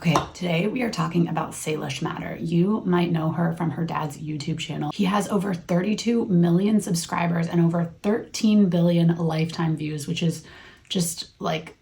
Okay, today we are talking about Salish Matter. You might know her from her dad's YouTube channel. He has over 32 million subscribers and over 13 billion lifetime views, which is just like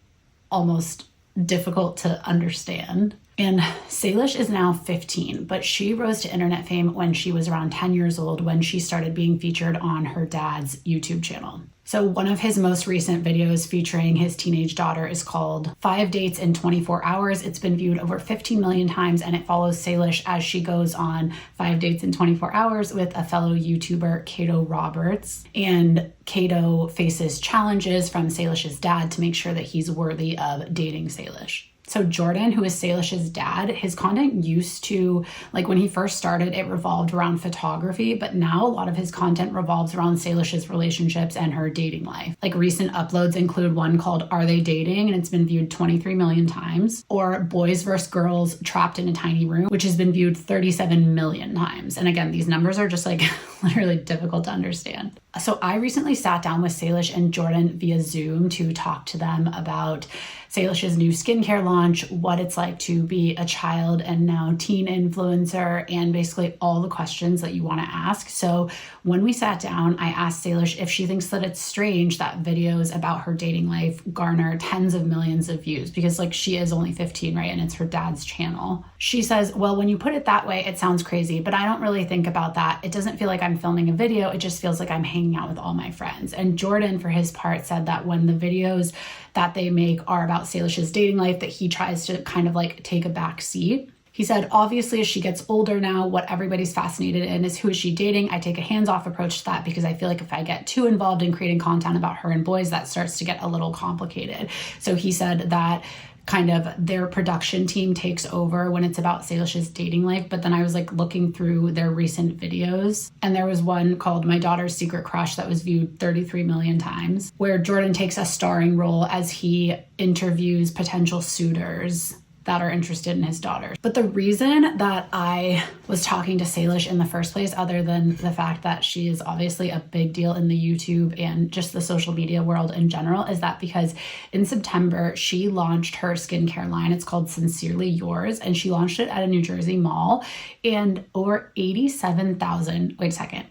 almost difficult to understand. And Salish is now 15, but she rose to internet fame when she was around 10 years old when she started being featured on her dad's YouTube channel. So one of his most recent videos featuring his teenage daughter is called 5 Dates in 24 Hours. It's been viewed over 15 million times, and it follows Salish as she goes on 5 dates in 24 hours with a fellow YouTuber, Cato Roberts. And Cato faces challenges from Salish's dad to make sure that he's worthy of dating Salish. So Jordan, who is Salish's dad, his content used to, like when he first started, it revolved around photography, but now a lot of his content revolves around Salish's relationships and her dating life. Like recent uploads include one called Are They Dating? And it's been viewed 23 million times, or Boys vs. Girls Trapped in a Tiny Room, which has been viewed 37 million times. And again, these numbers are just like literally difficult to understand. So I recently sat down with Salish and Jordan via Zoom to talk to them about Salish's new skincare launch, what it's like to be a child and now teen influencer, and basically all the questions that you want to ask. So when we sat down, I asked Salish if she thinks that it's strange that videos about her dating life garner tens of millions of views, because like she is only 15, right? And it's her dad's channel. She says, well, when you put it that way, it sounds crazy, but I don't really think about that. It doesn't feel like I'm filming a video. It just feels like I'm hanging out with all my friends. And Jordan, for his part, said that when the videos that they make are about Salish's dating life, that he tries to kind of like take a back seat. He said, obviously, as she gets older now, what everybody's fascinated in is who is she dating? I take a hands-off approach to that because I feel like if I get too involved in creating content about her and boys, that starts to get a little complicated. So he said that kind of their production team takes over when it's about Salish's dating life. But then I was like looking through their recent videos, and there was one called My Daughter's Secret Crush that was viewed 33 million times, where Jordan takes a starring role as he interviews potential suitors that are interested in his daughter. But the reason that I was talking to Salish in the first place, other than the fact that she is obviously a big deal in the YouTube and just the social media world in general, is that because in September, she launched her skincare line. It's called Sincerely Yours, and she launched it at a New Jersey mall, and over 87,000, wait a second,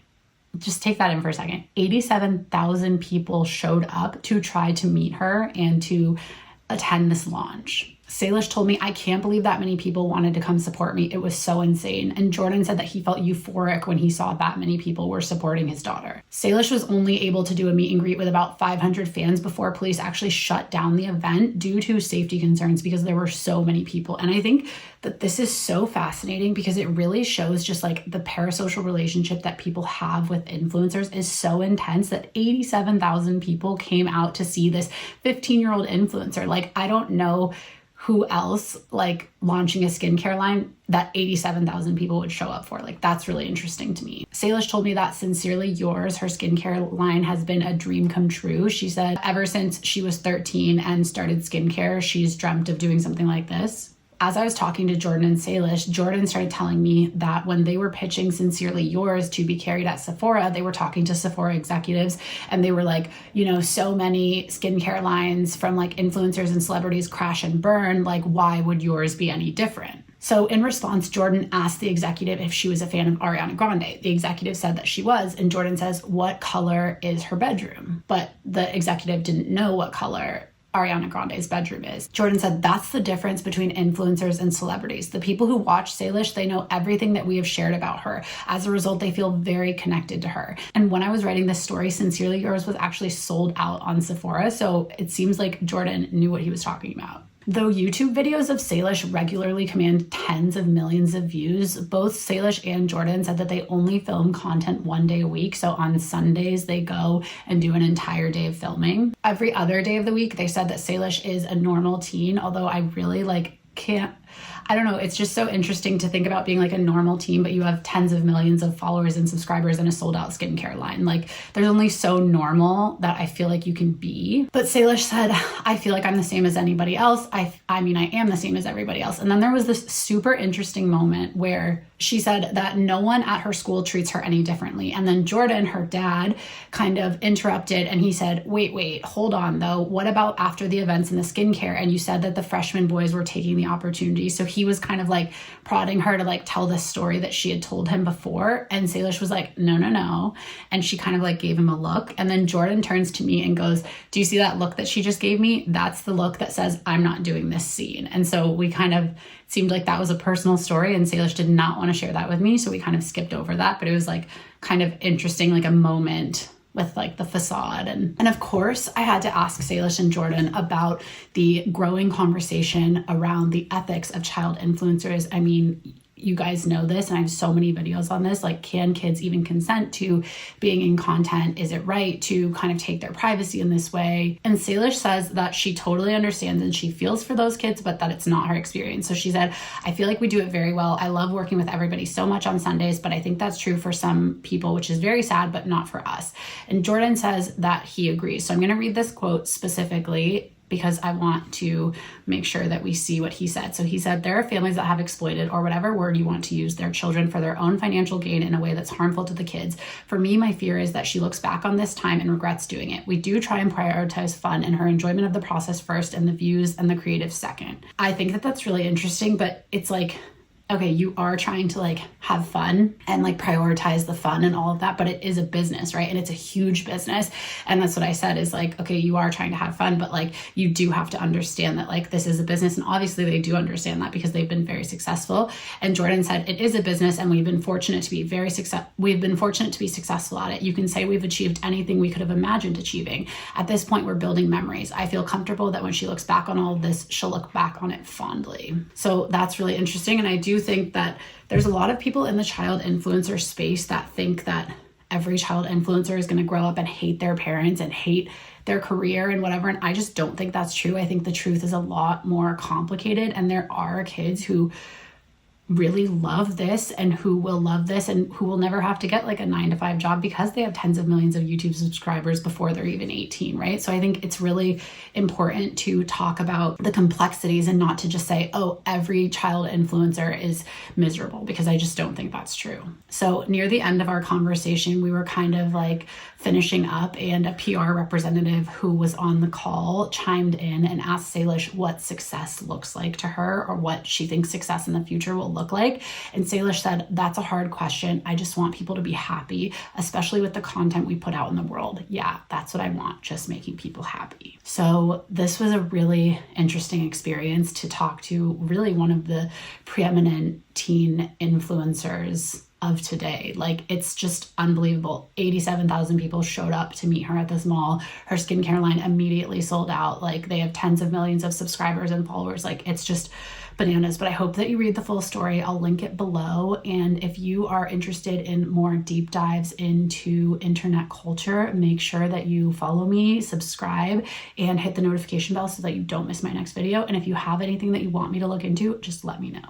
just take that in for a second, 87,000 people showed up to try to meet her and to attend this launch. Salish told me, I can't believe that many people wanted to come support me. It was so insane. And Jordan said that he felt euphoric when he saw that many people were supporting his daughter. Salish was only able to do a meet and greet with about 500 fans before police actually shut down the event due to safety concerns because there were so many people. And I think that this is so fascinating because it really shows just like the parasocial relationship that people have with influencers is so intense that 87,000 people came out to see this 15-year-old influencer. Like, I don't know who else like launching a skincare line that 87,000 people would show up for. Like, that's really interesting to me. Salish told me that Sincerely Yours, her skincare line, has been a dream come true. She said ever since she was 13 and started skincare, she's dreamt of doing something like this. As I was talking to Jordan and Salish, Jordan started telling me that when they were pitching Sincerely Yours to be carried at Sephora, they were talking to Sephora executives and they were like, you know, so many skincare lines from like influencers and celebrities crash and burn. Like, why would yours be any different? So in response, Jordan asked the executive if she was a fan of Ariana Grande. The executive said that she was, and Jordan says, what color is her bedroom? But the executive didn't know what color Ariana Grande's bedroom is. Jordan said, that's the difference between influencers and celebrities. The people who watch Salish, they know everything that we have shared about her. As a result, they feel very connected to her. And when I was writing this story, Sincerely Yours was actually sold out on Sephora. So it seems like Jordan knew what he was talking about. Though YouTube videos of Salish regularly command tens of millions of views, both Salish and Jordan said that they only film content 1 day a week. So on Sundays, they go and do an entire day of filming. Every other day of the week, they said that Salish is a normal teen, although I really I don't know, it's just so interesting to think about being like a normal teen, but you have tens of millions of followers and subscribers and a sold out skincare line. Like, there's only so normal that I feel like you can be. But Salish said, I feel like I'm the same as anybody else. I mean, I am the same as everybody else. And then there was this super interesting moment where She said that no one at her school treats her any differently. And then Jordan, her dad, kind of interrupted and he said, wait, hold on though. What about after the events in the skincare? And you said that the freshman boys were taking the opportunity. So he was kind of like prodding her to like tell this story that she had told him before. And Salish was like, no. And she kind of like gave him a look. And then Jordan turns to me and goes, do you see that look that she just gave me? That's the look that says, I'm not doing this scene. And so we kind of seemed like that was a personal story and Salish did not want to share that with me. So we kind of skipped over that, but it was like kind of interesting, like a moment with like the facade. And of course I had to ask Salish and Jordan about the growing conversation around the ethics of child influencers. I mean, you guys know this and I have so many videos on this, like can kids even consent to being in content? Is it right to kind of take their privacy in this way? And Salish says that she totally understands and she feels for those kids, but that it's not her experience. So she said, I feel like we do it very well. I love working with everybody so much on Sundays, but I think that's true for some people, which is very sad, but not for us. And Jordan says that he agrees. So I'm going to read this quote specifically because I want to make sure that we see what he said. So he said, there are families that have exploited, or whatever word you want to use, their children for their own financial gain in a way that's harmful to the kids. For me, my fear is that she looks back on this time and regrets doing it. We do try and prioritize fun and her enjoyment of the process first and the views and the creative second. I think that that's really interesting, but it's like, okay, you are trying to like have fun and like prioritize the fun and all of that, but it is a business, right? And it's a huge business. And that's what I said is like, okay, you are trying to have fun, but like you do have to understand that like this is a business. And obviously they do understand that because they've been very successful. And Jordan said it is a business and we've been fortunate to be successful at it. You can say we've achieved anything we could have imagined achieving. At this point, we're building memories. I feel comfortable that when she looks back on all of this, she'll look back on it fondly. So that's really interesting. And I do think that there's a lot of people in the child influencer space that think that every child influencer is going to grow up and hate their parents and hate their career and whatever. And I just don't think that's true. I think the truth is a lot more complicated. And there are kids who really love this and who will love this and who will never have to get like a 9-to-5 job because they have tens of millions of YouTube subscribers before they're even 18, right? So I think it's really important to talk about the complexities and not to just say, oh, every child influencer is miserable, because I just don't think that's true. So near the end of our conversation, we were kind of like finishing up and a PR representative who was on the call chimed in and asked Salish what success looks like to her or what she thinks success in the future will look like. And Salish said, that's a hard question. I just want people to be happy, especially with the content we put out in the world. Yeah, that's what I want, just making people happy. So this was a really interesting experience to talk to really one of the preeminent teen influencers of today. Like, it's just unbelievable. 87,000 people showed up to meet her at this mall. Her skincare line immediately sold out. Like, they have tens of millions of subscribers and followers. Like, it's just bananas. But I hope that you read the full story. I'll link it below. And if you are interested in more deep dives into internet culture, make sure that you follow me, subscribe, and hit the notification bell so that you don't miss my next video. And if you have anything that you want me to look into, just let me know.